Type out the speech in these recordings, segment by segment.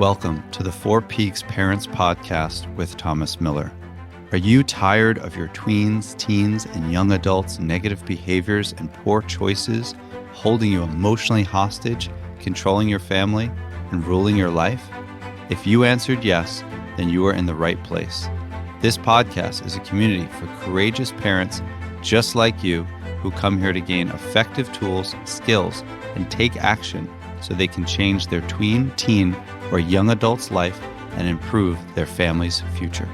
Welcome to the Four Peaks Parents Podcast with Thomas Miller. Are you tired of your tweens, teens, and young adults' negative behaviors and poor choices holding you emotionally hostage, controlling your family, and ruling your life? If you answered yes, then you are in the right place. This podcast is a community for courageous parents just like you who come here to gain effective tools, skills, and take action so they can change their tween, teen, or young adult's life and improve their family's future.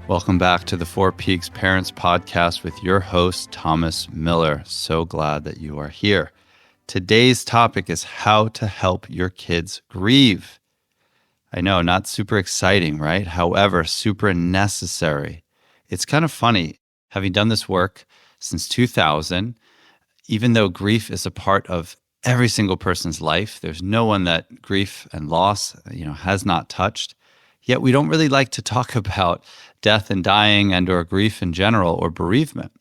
Welcome back to the Four Peaks Parents Podcast with your host, Thomas Miller. So glad that you are here. Today's topic is how to help your kids grieve. I know, not super exciting, right? However, super necessary. It's kind of funny, having done this work since 2000, even though grief is a part of every single person's life, there's no one that grief and loss, has not touched. Yet we don't really like to talk about death and dying and or grief in general or bereavement.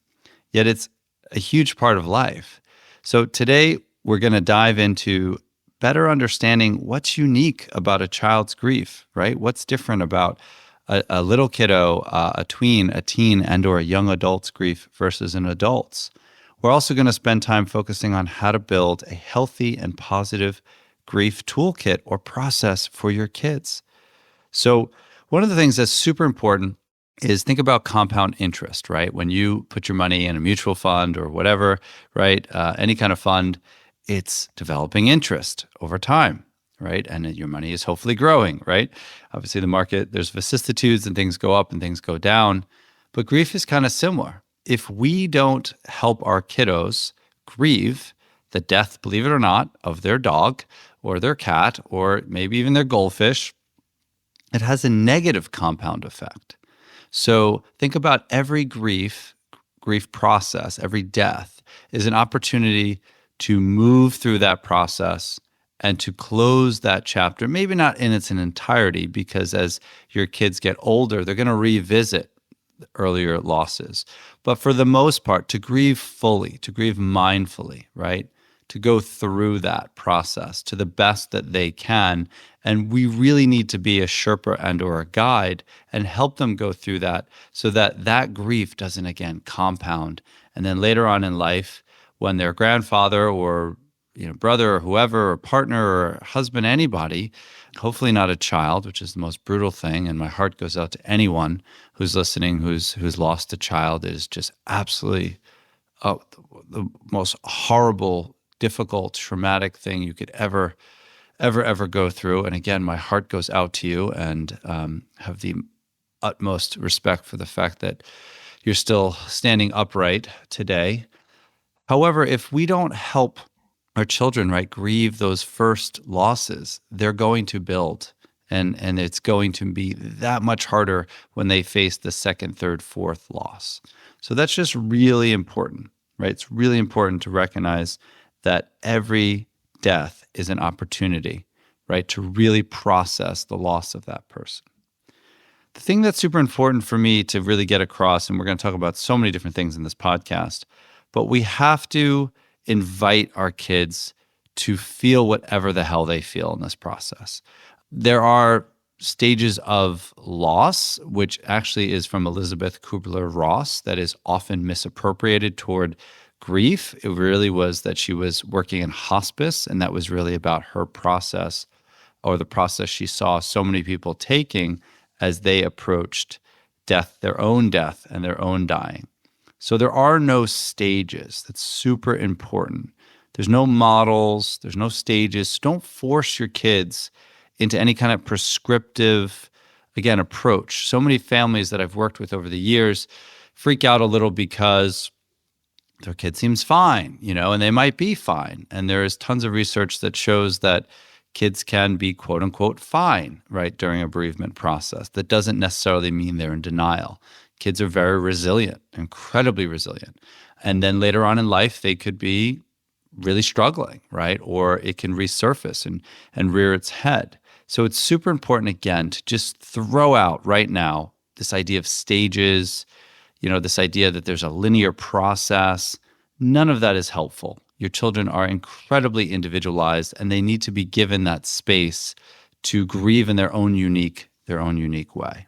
Yet it's a huge part of life. So today we're going to dive into better understanding what's unique about a child's grief, right? What's different about a little kiddo, a tween, a teen, and or a young adult's grief versus an adult's. We're also going to spend time focusing on how to build a healthy and positive grief toolkit or process for your kids. So one of the things that's super important is think about compound interest, right? When you put your money in a mutual fund or whatever, right? Any kind of fund, it's developing interest over time, right? And your money is hopefully growing, right? Obviously the market, there's vicissitudes and things go up and things go down, but grief is kind of similar. If we don't help our kiddos grieve the death, believe it or not, of their dog or their cat or maybe even their goldfish, it has a negative compound effect. So think about every grief process, every death is an opportunity to move through that process and to close that chapter, maybe not in its entirety, because as your kids get older, they're going to revisit earlier losses. But for the most part, to grieve fully, to grieve mindfully, right? To go through that process to the best that they can. And we really need to be a Sherpa and or a guide and help them go through that so that that grief doesn't, again, compound. And then later on in life, when their grandfather or brother or whoever or partner or husband, anybody, hopefully not a child, which is the most brutal thing. And my heart goes out to anyone who's listening who's lost a child. It is just absolutely the most horrible, difficult, traumatic thing you could ever go through. And again, my heart goes out to you and have the utmost respect for the fact that you're still standing upright today. However, if we don't help our children, right, grieve those first losses, they're going to build. And it's going to be that much harder when they face the second, third, fourth loss. So that's just really important, right? It's really important to recognize that every death is an opportunity, right, to really process the loss of that person. The thing that's super important for me to really get across, and we're going to talk about so many different things in this podcast, but we have to invite our kids to feel whatever the hell they feel in this process. There are stages of loss, which actually is from Elizabeth Kubler-Ross, that is often misappropriated toward grief. It really was that she was working in hospice, and that was really about her process or the process she saw so many people taking as they approached death, their own death and their own dying. So there are no stages. That's super important. There's no models. There's no stages. So don't force your kids into any kind of prescriptive, again, approach. So many families that I've worked with over the years freak out a little because their kid seems fine, and they might be fine. And there is tons of research that shows that kids can be quote unquote fine, right, during a bereavement process. That doesn't necessarily mean they're in denial. Kids are very resilient, incredibly resilient. And then later on in life, they could be really struggling, right? Or it can resurface and rear its head. So it's super important, again, to just throw out right now this idea of stages, This idea that there's a linear process, none of that is helpful. Your children are incredibly individualized, and they need to be given that space to grieve in their own unique way.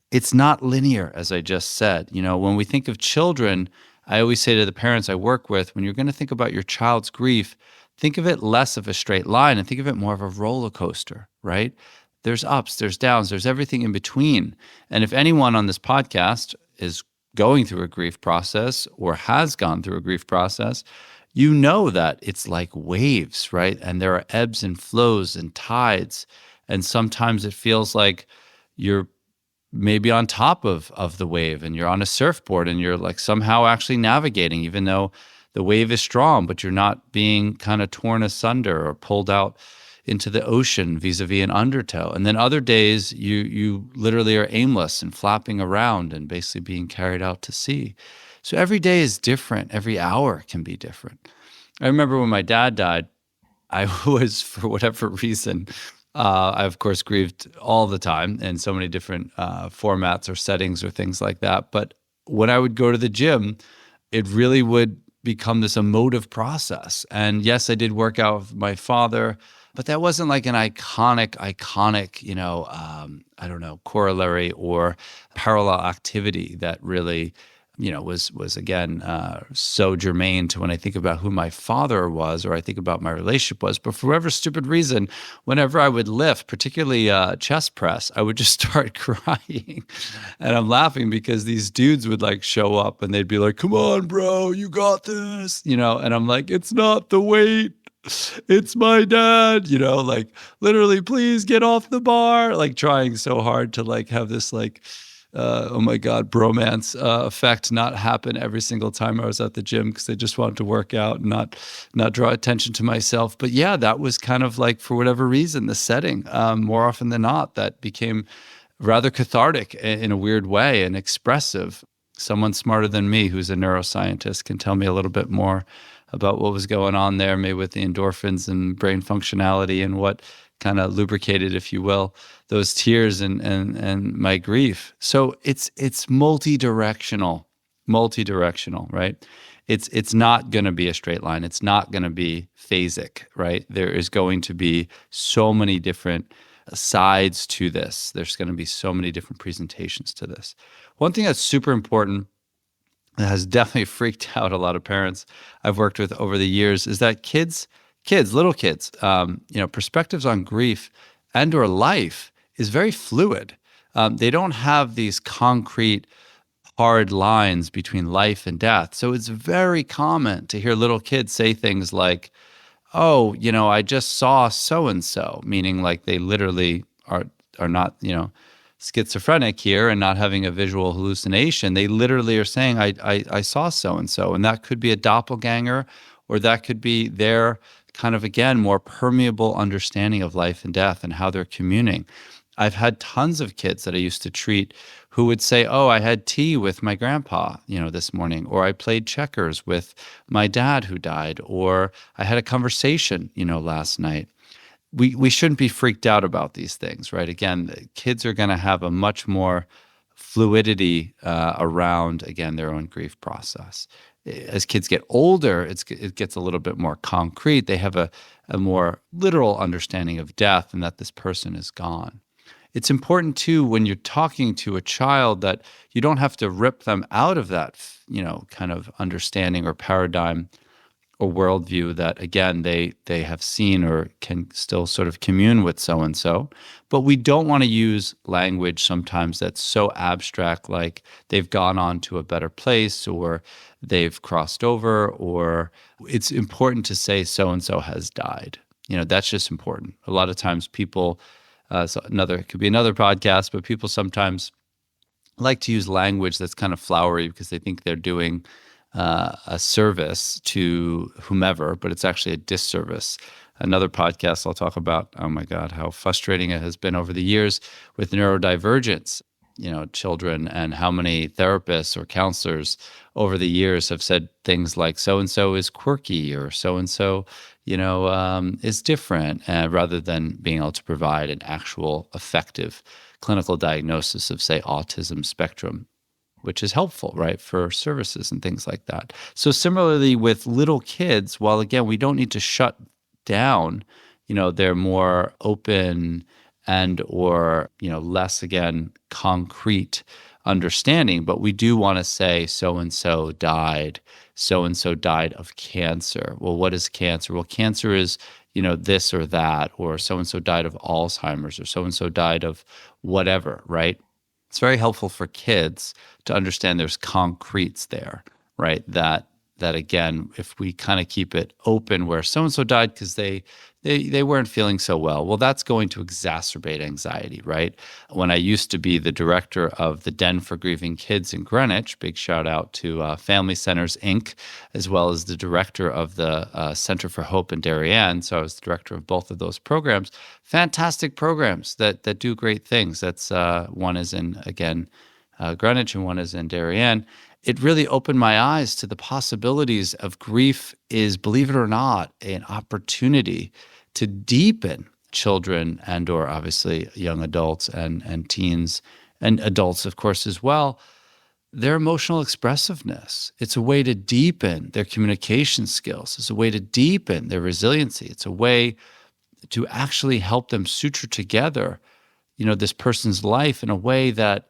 It's not linear, as I just said. When we think of children, I always say to the parents I work with, when you're going to think about your child's grief, think of it less of a straight line and think of it more of a roller coaster, right? There's ups, there's downs, there's everything in between. And if anyone on this podcast is going through a grief process or has gone through a grief process, you know that it's like waves, right? And there are ebbs and flows and tides. And sometimes it feels like you're maybe on top of the wave and you're on a surfboard and you're like somehow actually navigating, even though the wave is strong, but you're not being kind of torn asunder or pulled out into the ocean vis-a-vis an undertow. And then other days you literally are aimless and flapping around and basically being carried out to sea. So every day is different. Every hour can be different. I remember when my dad died, I was, for whatever reason, I, of course, grieved all the time in so many different formats or settings or things like that. But when I would go to the gym, it really would become this emotive process. And yes, I did work out with my father, but that wasn't like an iconic, I don't know, corollary or parallel activity that really, was again so germane to when I think about who my father was or I think about my relationship was. But for whatever stupid reason, whenever I would lift, particularly chest press, I would just start crying. And I'm laughing because these dudes would like show up and they'd be like, "Come on, bro, you got this," and I'm like, "It's not the weight. It's my dad," like literally, "Please get off the bar," like trying so hard to like have this like, oh my God, bromance effect not happen every single time I was at the gym because I just wanted to work out and not draw attention to myself. But yeah, that was kind of like, for whatever reason, the setting, more often than not, that became rather cathartic in a weird way and expressive. Someone smarter than me who's a neuroscientist can tell me a little bit more about what was going on there, maybe with the endorphins and brain functionality and what kind of lubricated, if you will, those tears and my grief. So it's multi-directional, right? It's not going to be a straight line. It's not going to be phasic, right? There is going to be so many different sides to this. There's going to be so many different presentations to this. One thing that's super important that has definitely freaked out a lot of parents I've worked with over the years is that little kids, perspectives on grief and or life is very fluid. They don't have these concrete, hard lines between life and death. So it's very common to hear little kids say things like, "Oh, I just saw so-and-so," meaning like they literally are not, schizophrenic here and not having a visual hallucination. They literally are saying, I saw so-and-so. And that could be a doppelganger, or that could be their kind of, again, more permeable understanding of life and death and how they're communing. I've had tons of kids that I used to treat who would say, "Oh, I had tea with my grandpa, this morning," or "I played checkers with my dad who died," or "I had a conversation, last night." We shouldn't be freaked out about these things, right? Again, the kids are going to have a much more fluidity around, again, their own grief process. As kids get older, it gets a little bit more concrete. They have a more literal understanding of death and that this person is gone. It's important too, when you're talking to a child, that you don't have to rip them out of that, kind of understanding or paradigm or worldview that, again, they have seen or can still sort of commune with so-and-so. But we don't want to use language sometimes that's so abstract, like they've gone on to a better place or they've crossed over, or it's important to say so-and-so has died. That's just important. A lot of times people, it could be another podcast, but people sometimes like to use language that's kind of flowery because they think they're doing a service to whomever, but it's actually a disservice. Another podcast I'll talk about, oh my God, how frustrating it has been over the years with neurodivergence, children, and how many therapists or counselors over the years have said things like so-and-so is quirky or so-and-so, is different, rather than being able to provide an actual effective clinical diagnosis of, say, autism spectrum. which is helpful, right, for services and things like that. So similarly with little kids, while again, we don't need to shut down, they're more open and or, less again, concrete understanding, but we do want to say so-and-so died of cancer. Well, what is cancer? Well, cancer is, this or that, or so-and-so died of Alzheimer's, or so-and-so died of whatever, right? It's very helpful for kids to understand there's concretes there, right? That again, if we kind of keep it open where so-and-so died because they weren't feeling so well, well, that's going to exacerbate anxiety, right? When I used to be the director of the Den for Grieving Kids in Greenwich, big shout out to Family Centers, Inc., as well as the director of the Center for Hope in Darien. So I was the director of both of those programs. Fantastic programs that do great things. That's one is in, again, Greenwich and one is in Darien. It really opened my eyes to the possibilities of grief is, believe it or not, an opportunity to deepen children and or obviously young adults and teens and adults, of course, as well, their emotional expressiveness. It's a way to deepen their communication skills. It's a way to deepen their resiliency. It's a way to actually help them suture together, this person's life in a way that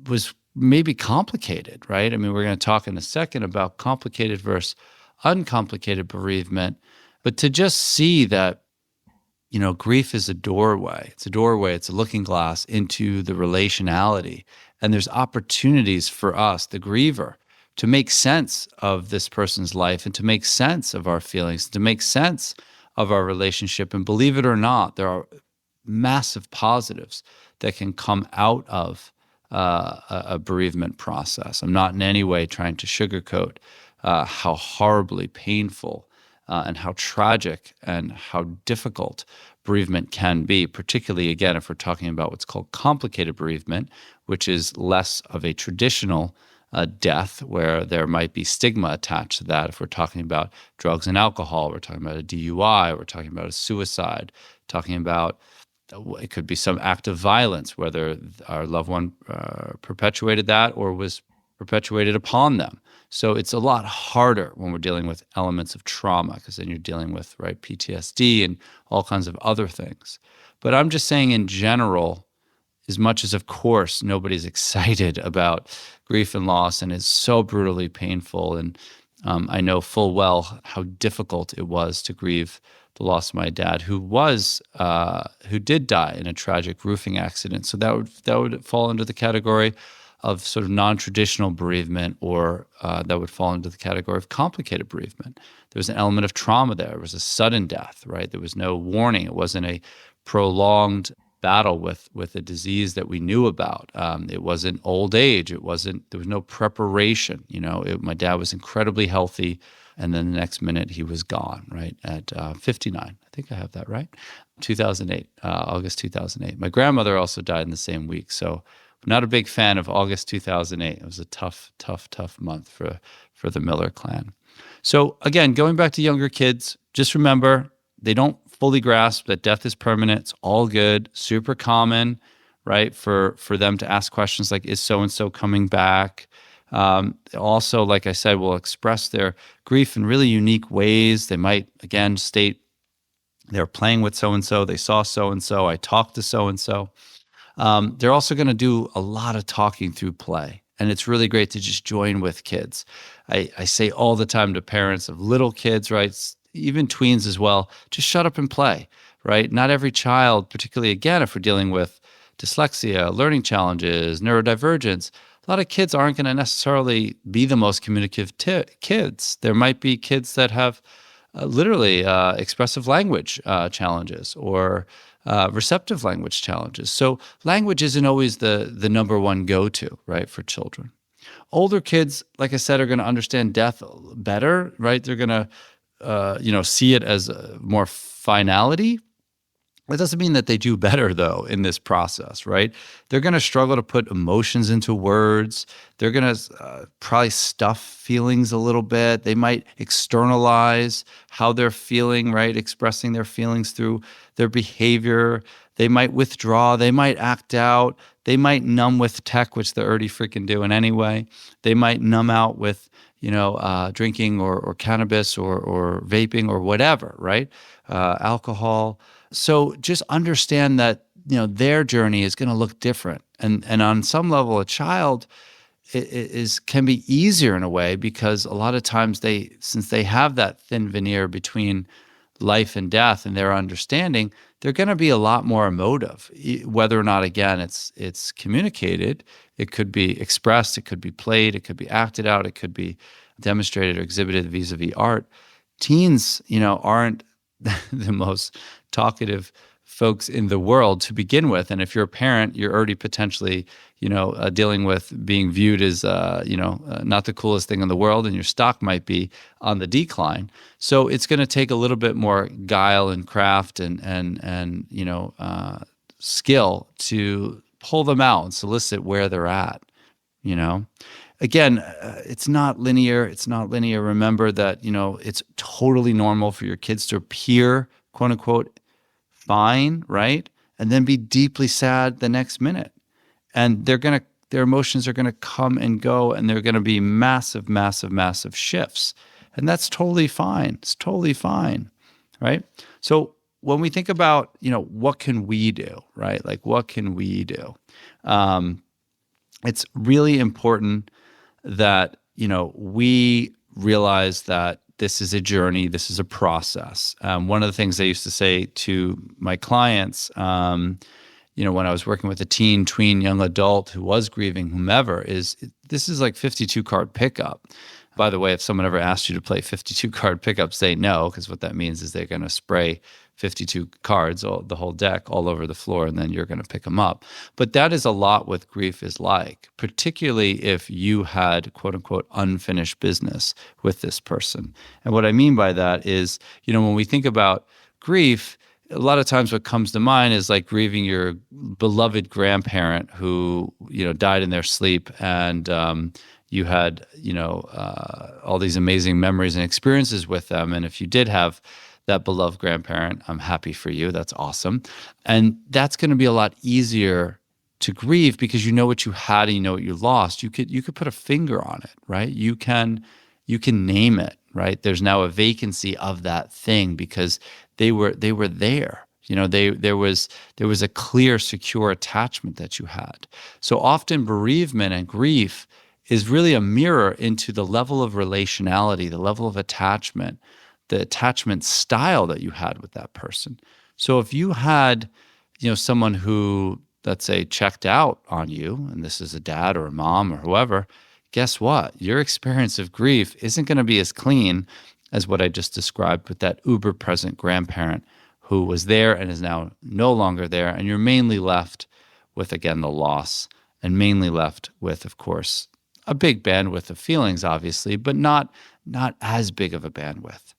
was maybe complicated, right? I mean, we're going to talk in a second about complicated versus uncomplicated bereavement, but to just see that, grief is a doorway. It's a doorway. It's a looking glass into the relationality. And there's opportunities for us, the griever, to make sense of this person's life and to make sense of our feelings, to make sense of our relationship. And believe it or not, there are massive positives that can come out of a bereavement process. I'm not in any way trying to sugarcoat how horribly painful and how tragic and how difficult bereavement can be, particularly, again, if we're talking about what's called complicated bereavement, which is less of a traditional death where there might be stigma attached to that. If we're talking about drugs and alcohol, we're talking about a DUI, we're talking about a suicide, talking about it could be some act of violence, whether our loved one perpetuated that or was perpetuated upon them. So it's a lot harder when we're dealing with elements of trauma because then you're dealing with, right, PTSD and all kinds of other things. But I'm just saying in general, as much as, of course, nobody's excited about grief and loss and it's so brutally painful, and I know full well how difficult it was to grieve the loss of my dad, who did die in a tragic roofing accident. So that would fall under the category of sort of non-traditional bereavement, or that would fall into the category of complicated bereavement. There was an element of trauma there. It was a sudden death, right? There was no warning. It wasn't a prolonged battle with a disease that we knew about. It wasn't old age. There was no preparation. My dad was incredibly healthy, and then the next minute he was gone, right, at 59. I think I have that right. 2008, August 2008. My grandmother also died in the same week, so I'm not a big fan of August 2008. It was a tough month for the Miller clan. So again, going back to younger kids, just remember they don't fully grasp that death is permanent. It's all good, super common, right, for them to ask questions like, is so-and-so coming back? Also, like I said, will express their grief in really unique ways. They might, again, state they're playing with so-and-so, they saw so-and-so, I talked to so-and-so. They're also going to do a lot of talking through play. And it's really great to just join with kids. I say all the time to parents of little kids, right, even tweens as well, just shut up and play, right? Not every child, particularly, again, if we're dealing with dyslexia, learning challenges, neurodivergence, a lot of kids aren't going to necessarily be the most communicative kids. There might be kids that have literally expressive language challenges or receptive language challenges. So language isn't always the number one go-to, right, for children. Older kids, like I said, are going to understand death better, right? They're going to see it as more finality. That doesn't mean that they do better, though, in this process, right? They're going to struggle to put emotions into words. They're going to probably stuff feelings a little bit. They might externalize how they're feeling, right? Expressing their feelings through their behavior. They might withdraw. They might act out. They might numb with tech, which they're already freaking doing anyway. They might numb out with, drinking or cannabis or vaping or whatever, right? Alcohol. So just understand that, their journey is going to look different. And on some level, a child can be easier in a way because a lot of times since they have that thin veneer between life and death and their understanding, they're going to be a lot more emotive, whether or not, again, it's communicated. It could be expressed, it could be played, it could be acted out, it could be demonstrated or exhibited vis-a-vis art. Teens, aren't the most talkative folks in the world to begin with. And if you're a parent, you're already potentially, dealing with being viewed as, not the coolest thing in the world, and your stock might be on the decline. So it's going to take a little bit more guile and craft and skill to pull them out and solicit where they're at, Again, it's not linear. It's not linear. Remember that, it's totally normal for your kids to appear, quote unquote, fine, right? And then be deeply sad the next minute. And their emotions are going to come and go, and they're going to be massive, massive, massive shifts. And that's totally fine. It's totally fine, right? So when we think about, what can we do, right? Like, what can we do? It's really important that, we realize that this is a journey, this is a process. One of the things I used to say to my clients, when I was working with a teen, tween, young adult who was grieving, whomever, this is like 52 card pickup. By the way, if someone ever asks you to play 52 card pickup, say no, because what that means is they're going to spray 52 cards, the whole deck, all over the floor, and then you're going to pick them up. But that is a lot what grief is like, particularly if you had, quote unquote, unfinished business with this person. And what I mean by that is, when we think about grief, a lot of times what comes to mind is like grieving your beloved grandparent who, died in their sleep, and you had, all these amazing memories and experiences with them. And if you did have that beloved grandparent, I'm happy for you. That's awesome. And that's going to be a lot easier to grieve because you know what you had and you know what you lost. You could put a finger on it, right? You can name it, right? There's now a vacancy of that thing because they were there. There was a clear, secure attachment that you had. So often bereavement and grief is really a mirror into the level of relationality, the level of attachment, the attachment style that you had with that person. So if you had, someone who, let's say, checked out on you, and this is a dad or a mom or whoever, guess what? Your experience of grief isn't going to be as clean as what I just described with that uber present grandparent who was there and is now no longer there. And you're mainly left with, again, the loss, and mainly left with, of course, a big bandwidth of feelings, obviously, but not as big of a bandwidth.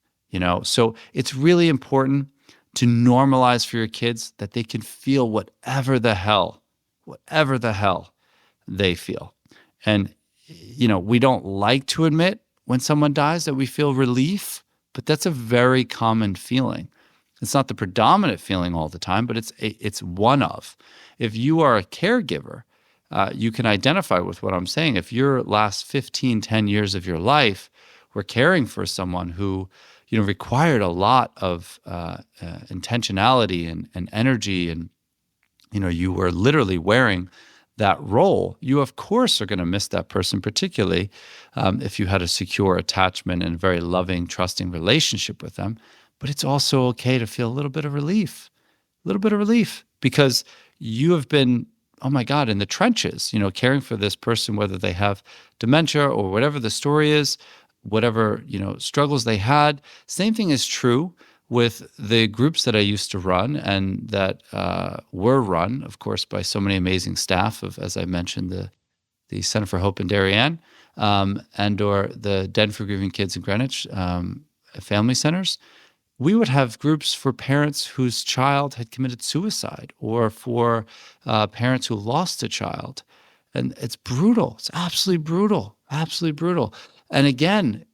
So it's really important to normalize for your kids that they can feel whatever the hell they feel. And, we don't like to admit when someone dies that we feel relief, but that's a very common feeling. It's not the predominant feeling all the time, but it's one of. If you are a caregiver, you can identify with what I'm saying. If your last 15, 10 years of your life were caring for someone who, required a lot of intentionality and energy, and, you were literally wearing that role, you of course are going to miss that person, particularly if you had a secure attachment and very loving, trusting relationship with them. But it's also okay to feel a little bit of relief, because you have been, oh my God, in the trenches, caring for this person, whether they have dementia or whatever the story is, whatever, struggles they had. Same thing is true with the groups that I used to run and that were run, of course, by so many amazing staff of, as I mentioned, the Center for Hope in Darien, and or the Den for Grieving Kids in Greenwich family centers. We would have groups for parents whose child had committed suicide, or for parents who lost a child. And it's brutal. It's absolutely brutal. And again,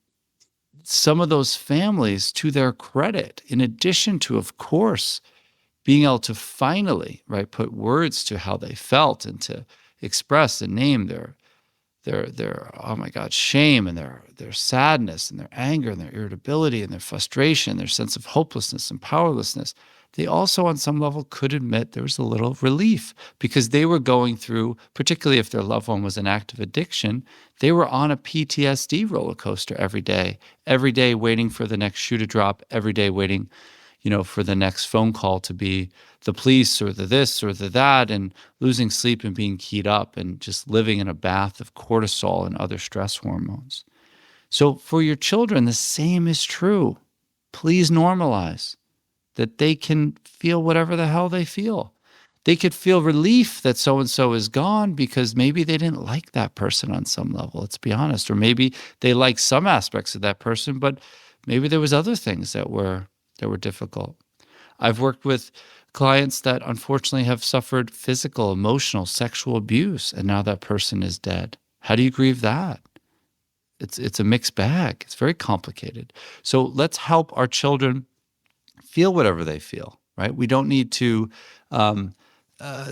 some of those families, to their credit, in addition to, of course, being able to finally, right, put words to how they felt and to express and name their oh my God, shame and their sadness and their anger and their irritability and their frustration, their sense of hopelessness and powerlessness. They also, on some level, could admit there was a little relief because they were going through, particularly if their loved one was in active addiction, they were on a PTSD roller coaster every day waiting for the next shoe to drop, every day waiting, for the next phone call to be the police or the this or the that, and losing sleep and being keyed up and just living in a bath of cortisol and other stress hormones. So for your children, the same is true. Please normalize that they can feel whatever the hell they feel. They could feel relief that so-and-so is gone because maybe they didn't like that person on some level, let's be honest. Or maybe they like some aspects of that person, but maybe there was other things that were difficult. I've worked with clients that unfortunately have suffered physical, emotional, sexual abuse, and now that person is dead. How do you grieve that? It's a mixed bag. It's very complicated. So let's help our children feel whatever they feel, right? We don't need to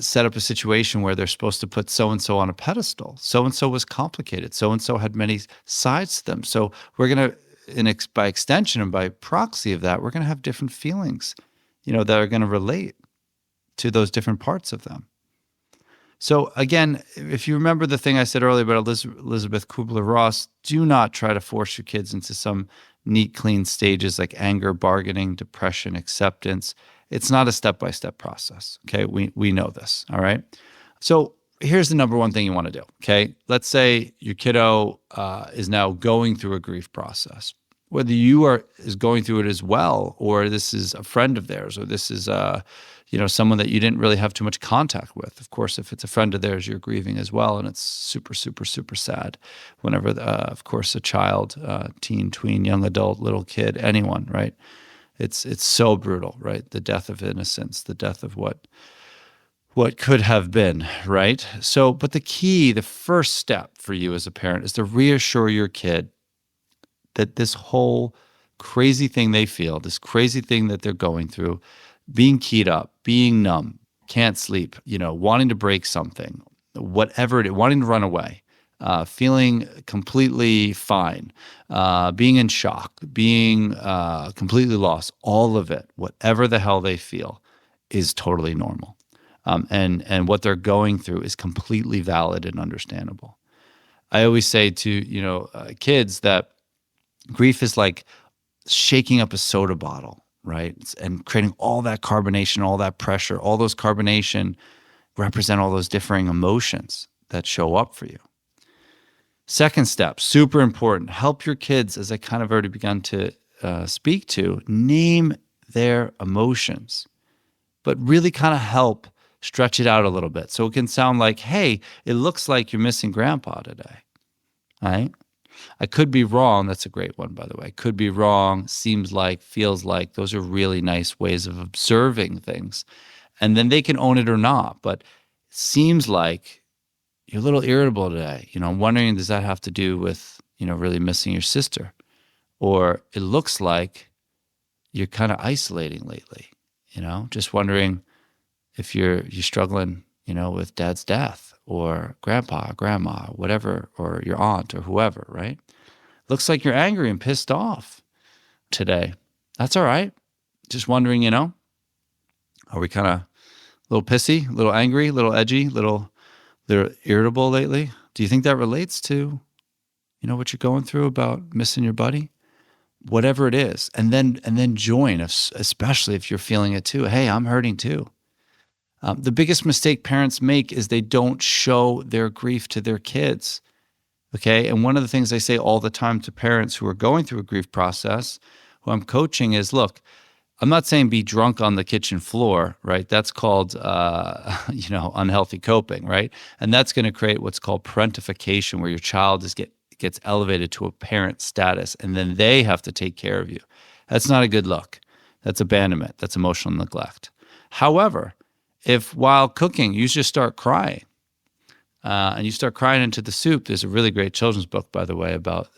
set up a situation where they're supposed to put so-and-so on a pedestal. So-and-so was complicated. So-and-so had many sides to them. So we're going to, by extension and by proxy of that, we're going to have different feelings, that are going to relate to those different parts of them. So again, if you remember the thing I said earlier about Elizabeth Kubler-Ross, do not try to force your kids into some neat, clean stages like anger, bargaining, depression, acceptance. It's not a step-by-step process, okay? We know this, all right? So here's the number one thing you want to do, okay? Let's say your kiddo is now going through a grief process. Whether is going through it as well, or this is a friend of theirs, or this is someone that you didn't really have too much contact with. Of course, if it's a friend of theirs, you're grieving as well, and it's super, super, super sad. Whenever, of course, a child, teen, tween, young adult, little kid, anyone, right? It's so brutal, right? The death of innocence, the death of what could have been, right? So, but the first step for you as a parent is to reassure your kid that this whole crazy thing they feel, this crazy thing that they're going through, being keyed up, being numb, can't sleep, wanting to break something, whatever it is, wanting to run away, feeling completely fine, being in shock, being completely lost, all of it, whatever the hell they feel is totally normal. And what they're going through is completely valid and understandable. I always say to, kids that grief is like shaking up a soda bottle, right? And creating all that carbonation, all that pressure, all those carbonation represent all those differing emotions that show up for you. Second step, super important, help your kids, as I kind of already begun to speak to, name their emotions, but really kind of help stretch it out a little bit. So it can sound like, hey, it looks like you're missing grandpa today, right? I could be wrong. That's a great one, by the way. Could be wrong, seems like, feels like. Those are really nice ways of observing things. And then they can own it or not. But it seems like you're a little irritable today. I'm wondering, does that have to do with, really missing your sister? Or it looks like you're kind of isolating lately, just wondering if you're struggling, with dad's death, or grandpa, grandma, whatever, or your aunt or whoever, right? Looks like you're angry and pissed off today. That's all right. Just wondering, are we kind of a little pissy, a little angry, a little edgy, a little irritable lately? Do you think that relates to, what you're going through about missing your buddy? Whatever it is. And then join, especially if you're feeling it too. Hey, I'm hurting too. The biggest mistake parents make is they don't show their grief to their kids, okay? And one of the things I say all the time to parents who are going through a grief process, who I'm coaching, is, look, I'm not saying be drunk on the kitchen floor, right? That's called, unhealthy coping, right? And that's going to create what's called parentification, where your child gets elevated to a parent status, and then they have to take care of you. That's not a good look. That's abandonment. That's emotional neglect. However, if while cooking you just start crying, and you start crying into the soup, there's a really great children's book, by the way, about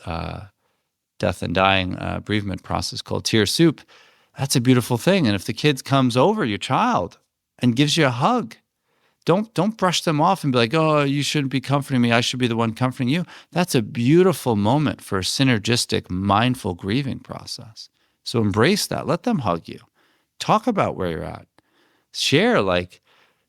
death and dying bereavement process called Tear Soup. That's a beautiful thing. And if the kid comes over, your child, and gives you a hug, don't brush them off and be like, oh, you shouldn't be comforting me. I should be the one comforting you. That's a beautiful moment for a synergistic, mindful grieving process. So embrace that. Let them hug you. Talk about where you're at. Share like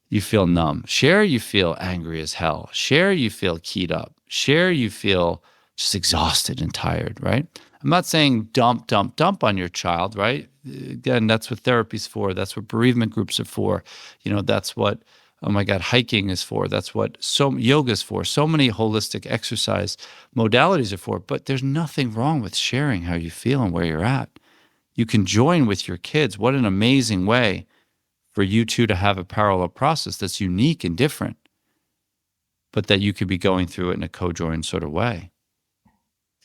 you feel numb. Share you feel angry as hell. Share you feel keyed up. Share you feel just exhausted and tired, right? I'm not saying dump on your child, right? Again, that's what therapy's for. That's what bereavement groups are for. That's what, oh my God, hiking is for. That's what yoga is for. So many holistic exercise modalities are for. But there's nothing wrong with sharing how you feel and where you're at. You can join with your kids. What an amazing way for you two to have a parallel process that's unique and different, but that you could be going through it in a co-joined sort of way.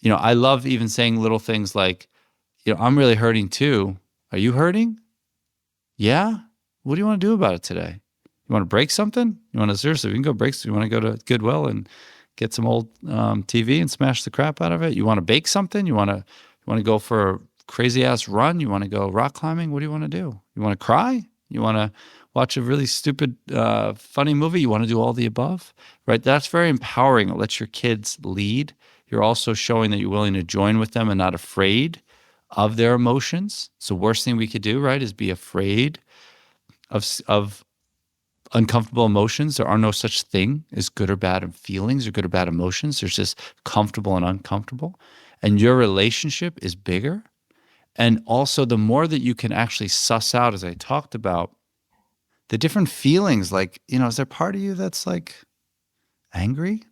I love even saying little things like, I'm really hurting too. Are you hurting? Yeah? What do you want to do about it today? You want to break something? You want to, seriously, we can go break. You want to go to Goodwill and get some old TV and smash the crap out of it? You want to bake something? You want to go for a crazy ass run? You want to go rock climbing? What do you want to do? You want to cry? You want to watch a really stupid, funny movie? You want to do all the above, right? That's very empowering. It lets your kids lead. You're also showing that you're willing to join with them and not afraid of their emotions. It's the worst thing we could do, right, is be afraid of uncomfortable emotions. There are no such thing as good or bad feelings or good or bad emotions. There's just comfortable and uncomfortable. And your relationship is bigger. And also the more that you can actually suss out, as I talked about, the different feelings, like, is there part of you that's like angry?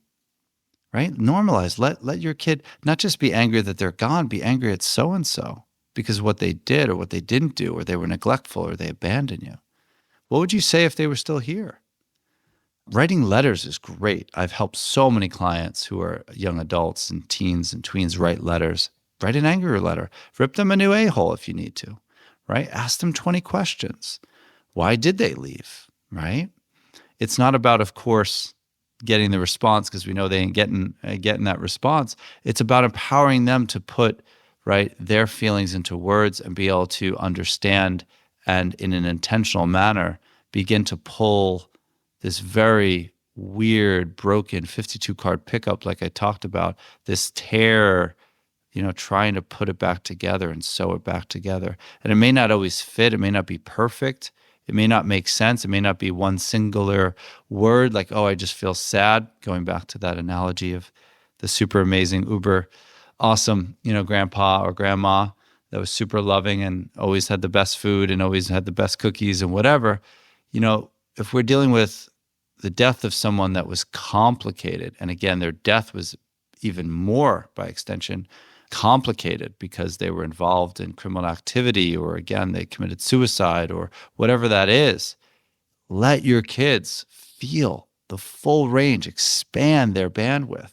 Right? Normalize. Let your kid not just be angry that they're gone, be angry at so-and-so because of what they did or what they didn't do, or they were neglectful or they abandoned you. What would you say if they were still here? Writing letters is great. I've helped so many clients who are young adults and teens and tweens write letters. Write an angry letter. Rip them a new a-hole if you need to, right? Ask them 20 questions. Why did they leave, right? It's not about, of course, getting the response because we know they ain't getting that response. It's about empowering them to put, right, their feelings into words and be able to understand and in an intentional manner begin to pull this very weird, broken 52-card pickup like I talked about, this tear, trying to put it back together and sew it back together. And it may not always fit. It may not be perfect. It may not make sense. It may not be one singular word like, oh, I just feel sad, going back to that analogy of the super amazing, uber awesome, grandpa or grandma that was super loving and always had the best food and always had the best cookies and whatever. If we're dealing with the death of someone that was complicated, and again, their death was even more, by extension, complicated because they were involved in criminal activity, or again, they committed suicide or whatever that is, let your kids feel the full range, expand their bandwidth,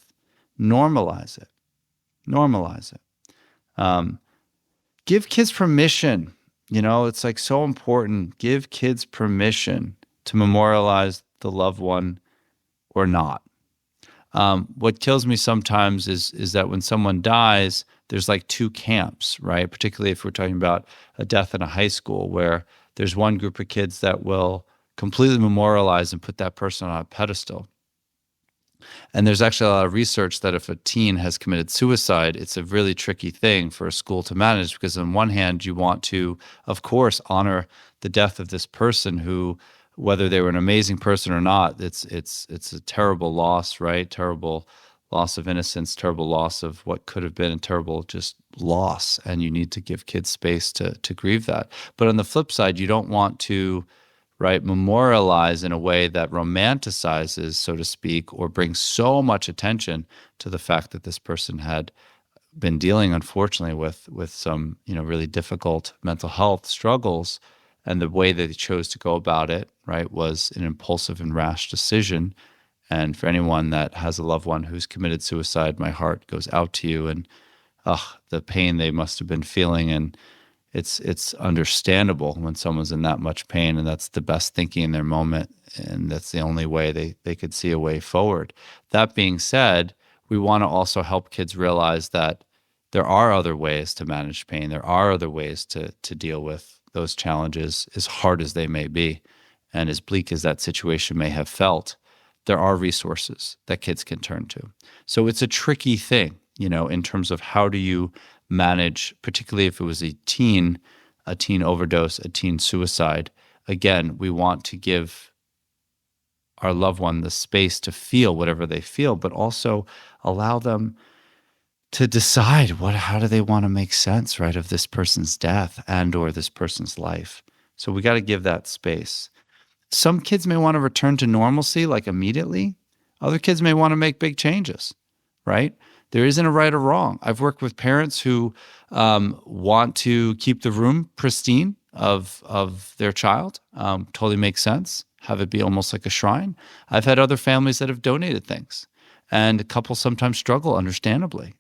normalize it. Give kids permission. It's like so important. Give kids permission to memorialize the loved one or not. What kills me sometimes is that when someone dies, there's like two camps, right? Particularly if we're talking about a death in a high school, where there's one group of kids that will completely memorialize and put that person on a pedestal. And there's actually a lot of research that if a teen has committed suicide, it's a really tricky thing for a school to manage, because on one hand, you want to, of course, honor the death of this person who, whether they were an amazing person or not, it's a terrible loss, right? Terrible loss of innocence, terrible loss of what could have been, and terrible just loss. And you need to give kids space to grieve that. But on the flip side, you don't want to, right, memorialize in a way that romanticizes, so to speak, or brings so much attention to the fact that this person had been dealing, unfortunately, with some, really difficult mental health struggles. And the way that they chose to go about it, right, was an impulsive and rash decision. And for anyone that has a loved one who's committed suicide, my heart goes out to you. And the pain they must have been feeling. And it's understandable when someone's in that much pain, and that's the best thinking in their moment. And that's the only way they could see a way forward. That being said, we want to also help kids realize that there are other ways to manage pain. There are other ways to deal with those challenges, as hard as they may be, and as bleak as that situation may have felt. There are resources that kids can turn to. So it's a tricky thing, in terms of how do you manage, particularly if it was a teen overdose, a teen suicide. Again, we want to give our loved one the space to feel whatever they feel, but also allow them to decide how do they want to make sense, right, of this person's death and or this person's life. So we got to give that space. Some kids may want to return to normalcy like immediately. Other kids may want to make big changes, right? There isn't a right or wrong. I've worked with parents who want to keep the room pristine of their child. Totally makes sense. Have it be almost like a shrine. I've had other families that have donated things, and couples sometimes struggle, understandably,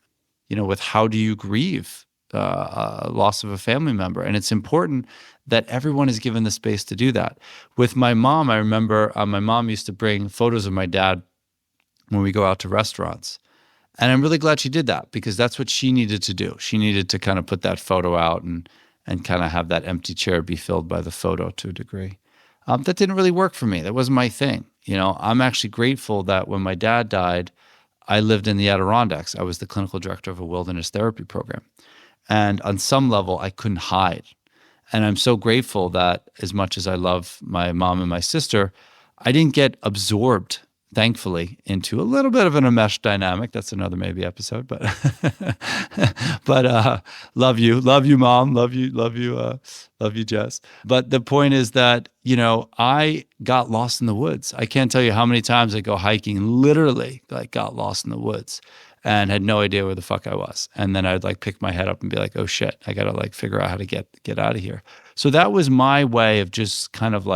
with how do you grieve loss of a family member. And it's important that everyone is given the space to do that. With my mom, I remember my mom used to bring photos of my dad when we go out to restaurants. And I'm really glad she did that, because that's what she needed to do. She needed to kind of put that photo out and kind of have that empty chair be filled by the photo to a degree. That didn't really work for me. That wasn't my thing. I'm actually grateful that when my dad died, I lived in the Adirondacks. I was the clinical director of a wilderness therapy program. And on some level, I couldn't hide. And I'm so grateful that, as much as I love my mom and my sister, I didn't get absorbed, thankfully, into a little bit of an enmeshed dynamic. That's another maybe episode, but love you, Mom, love you, Jess. But the point is that I got lost in the woods. I can't tell you how many times I go hiking, literally, got lost in the woods and had no idea where the fuck I was. And then I'd pick my head up and be like, oh shit, I gotta figure out how to get out of here. So that was my way of just kind of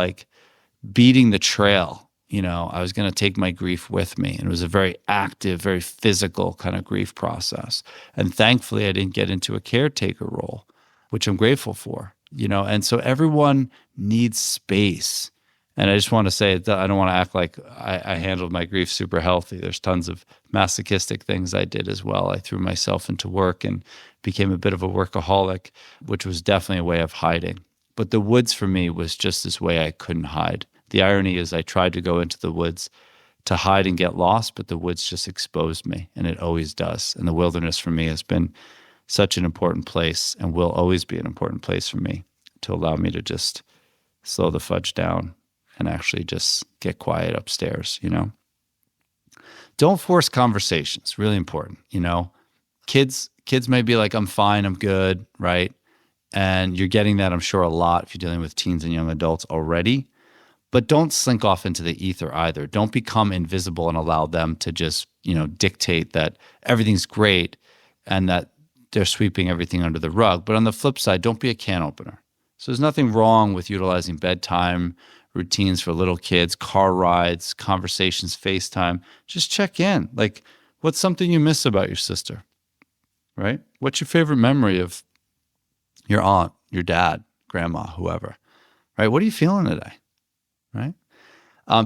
beating the trail. I was going to take my grief with me. And it was a very active, very physical kind of grief process. And thankfully, I didn't get into a caretaker role, which I'm grateful for, And so everyone needs space. And I just want to say, I don't want to act like I handled my grief super healthy. There's tons of masochistic things I did as well. I threw myself into work and became a bit of a workaholic, which was definitely a way of hiding. But the woods for me was just this way I couldn't hide. The irony is I tried to go into the woods to hide and get lost, but the woods just exposed me, and it always does. And the wilderness for me has been such an important place and will always be an important place for me to allow me to just slow the fudge down and actually just get quiet upstairs, Don't force conversations, really important, Kids may be like, I'm fine, I'm good, right? And you're getting that, I'm sure, a lot if you're dealing with teens and young adults already. But don't slink off into the ether either. Don't become invisible and allow them to just, dictate that everything's great and that they're sweeping everything under the rug. But on the flip side, don't be a can opener. So there's nothing wrong with utilizing bedtime routines for little kids, car rides, conversations, FaceTime. Just check in. What's something you miss about your sister, right? What's your favorite memory of your aunt, your dad, grandma, whoever, right? What are you feeling today, right?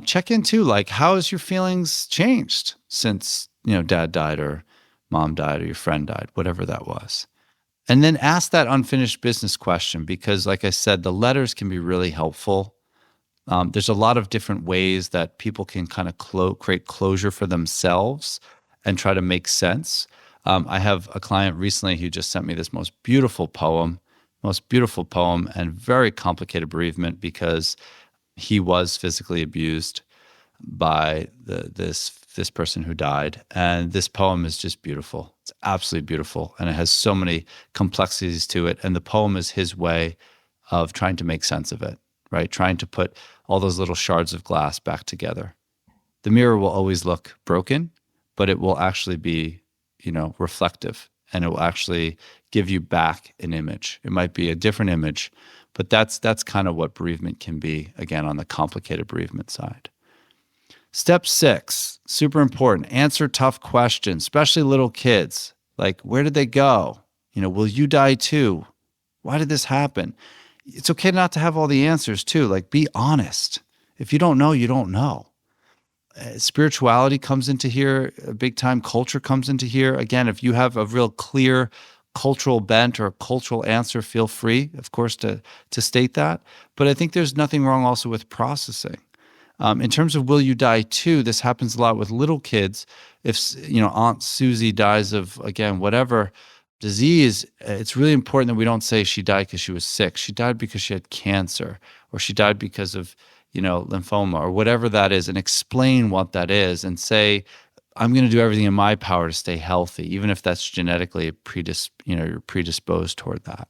Check in too, how has your feelings changed since, dad died or mom died or your friend died, whatever that was. And then ask that unfinished business question, because like I said, the letters can be really helpful. There's a lot of different ways that people can kind of create closure for themselves and try to make sense. I have a client recently who just sent me this most beautiful poem and very complicated bereavement, because he was physically abused by this person who died. And this poem is just beautiful. It's absolutely beautiful. And it has so many complexities to it. And the poem is his way of trying to make sense of it, right? Trying to put all those little shards of glass back together. The mirror will always look broken, but it will actually be, reflective, and it will actually give you back an image. It might be a different image, but that's kind of what bereavement can be, again, on the complicated bereavement side. Step 6, super important. Answer tough questions, especially little kids. Where did they go? Will you die too? Why did this happen? It's okay not to have all the answers too. Be honest. If you don't know, you don't know. Spirituality comes into here, big time. Culture comes into here. Again, if you have a real clear cultural bent or a cultural answer, feel free, of course, to state that. But I think there's nothing wrong also with processing. In terms of will you die too, this happens a lot with little kids. If Aunt Susie dies of, again, whatever disease, it's really important that we don't say she died because she was sick. She died because she had cancer, or she died because of lymphoma, or whatever that is, and explain what that is and say, I'm going to do everything in my power to stay healthy, even if that's genetically you're predisposed toward that.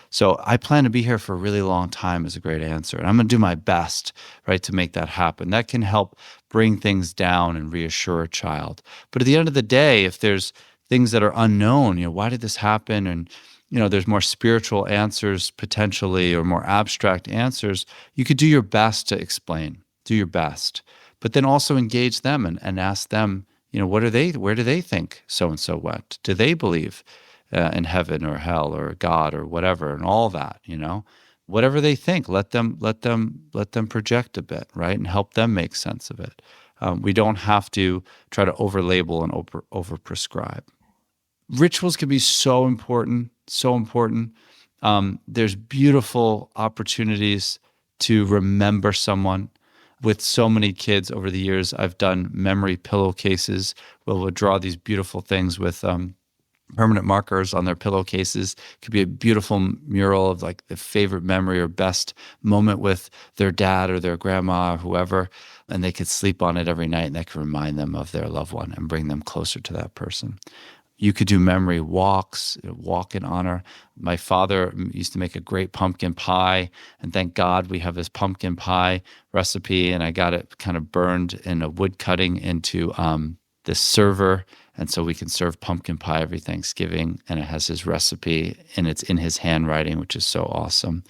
So I plan to be here for a really long time is a great answer. And I'm going to do my best, right, to make that happen. That can help bring things down and reassure a child. But at the end of the day, if there's things that are unknown, why did this happen? And, there's more spiritual answers potentially, or more abstract answers, you could do your best to explain, do your best. But then also engage them and ask them, where do they think so-and-so went? Do they believe in heaven or hell or God or whatever, and all that, whatever they think, let them project a bit, right? And help them make sense of it. We don't have to try to overlabel and overprescribe. Rituals can be so important, so important. There's beautiful opportunities to remember someone. With so many kids over the years, I've done memory pillowcases where we'll draw these beautiful things with permanent markers on their pillowcases. It could be a beautiful mural of like the favorite memory or best moment with their dad or their grandma or whoever, and they could sleep on it every night, and that could remind them of their loved one and bring them closer to that person. You could do memory walks, walk in honor. My father used to make a great pumpkin pie, and thank God we have this pumpkin pie recipe, and I got it kind of burned in a wood cutting into this server, and so we can serve pumpkin pie every Thanksgiving, and it has his recipe, and it's in his handwriting, which is so awesome.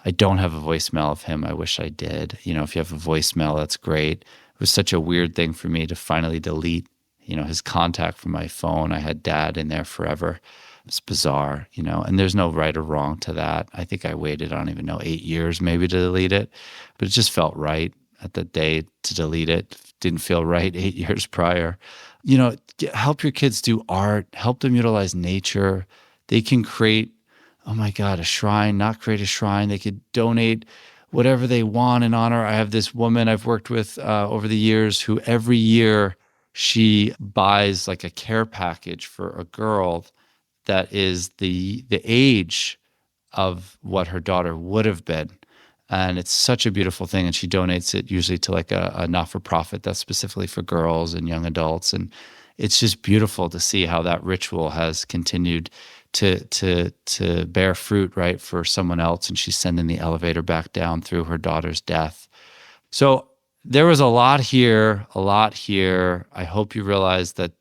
I don't have a voicemail of him. I wish I did. If you have a voicemail, that's great. It was such a weird thing for me to finally delete his contact from my phone. I had dad in there forever. It's bizarre, and there's no right or wrong to that. I think I waited, I don't even know, 8 years maybe to delete it, but it just felt right at the day to delete it. Didn't feel right 8 years prior. Help your kids do art, help them utilize nature. They can create, oh my God, a shrine, not create a shrine. They could donate whatever they want in honor. I have this woman I've worked with over the years who every year she buys like a care package for a girl that is the age of what her daughter would have been. And it's such a beautiful thing. And she donates it usually to like a not-for-profit that's specifically for girls and young adults. And it's just beautiful to see how that ritual has continued to bear fruit, right, for someone else. And she's sending the elevator back down through her daughter's death. So there was a lot here. I hope you realize that,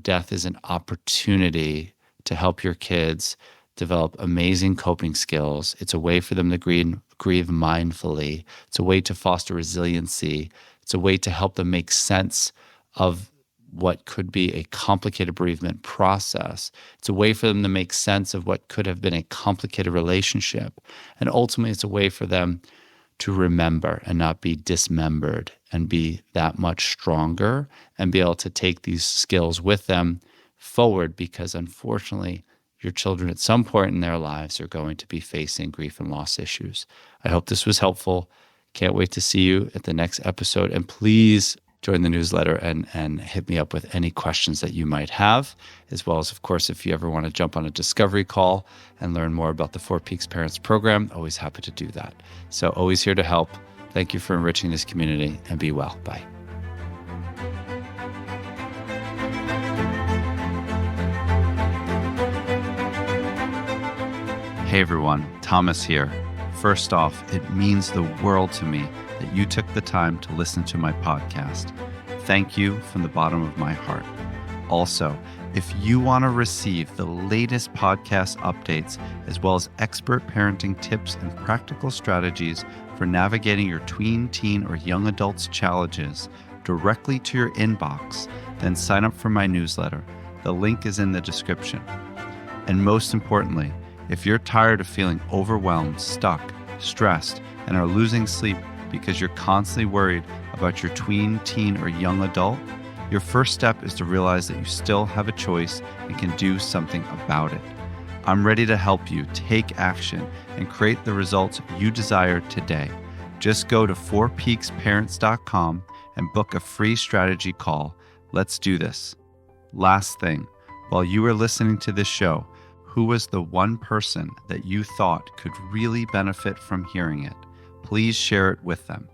death is an opportunity to help your kids develop amazing coping skills. It's a way for them to grieve mindfully. It's a way to foster resiliency. It's a way to help them make sense of what could be a complicated bereavement process. It's a way for them to make sense of what could have been a complicated relationship. And ultimately, it's a way for them to remember and not be dismembered, and be that much stronger and be able to take these skills with them forward, because unfortunately, your children at some point in their lives are going to be facing grief and loss issues. I hope this was helpful. Can't wait to see you at the next episode. And please join the newsletter and hit me up with any questions that you might have, as well as, of course, if you ever want to jump on a discovery call and learn more about the Four Peaks Parents Program, always happy to do that. So always here to help. Thank you for enriching this community, and be well. Bye. Hey everyone, Thomas here. First off, it means the world to me that you took the time to listen to my podcast. Thank you from the bottom of my heart. Also, if you want to receive the latest podcast updates, as well as expert parenting tips and practical strategies for navigating your tween, teen, or young adults challenges directly to your inbox, then sign up for my newsletter. The link is in the description. And most importantly, if you're tired of feeling overwhelmed, stuck, stressed, and are losing sleep because you're constantly worried about your tween, teen, or young adult, your first step is to realize that you still have a choice and can do something about it. I'm ready to help you take action and create the results you desire today. Just go to 4peaksparents.com and book a free strategy call. Let's do this. Last thing, while you were listening to this show, who was the one person that you thought could really benefit from hearing it? Please share it with them.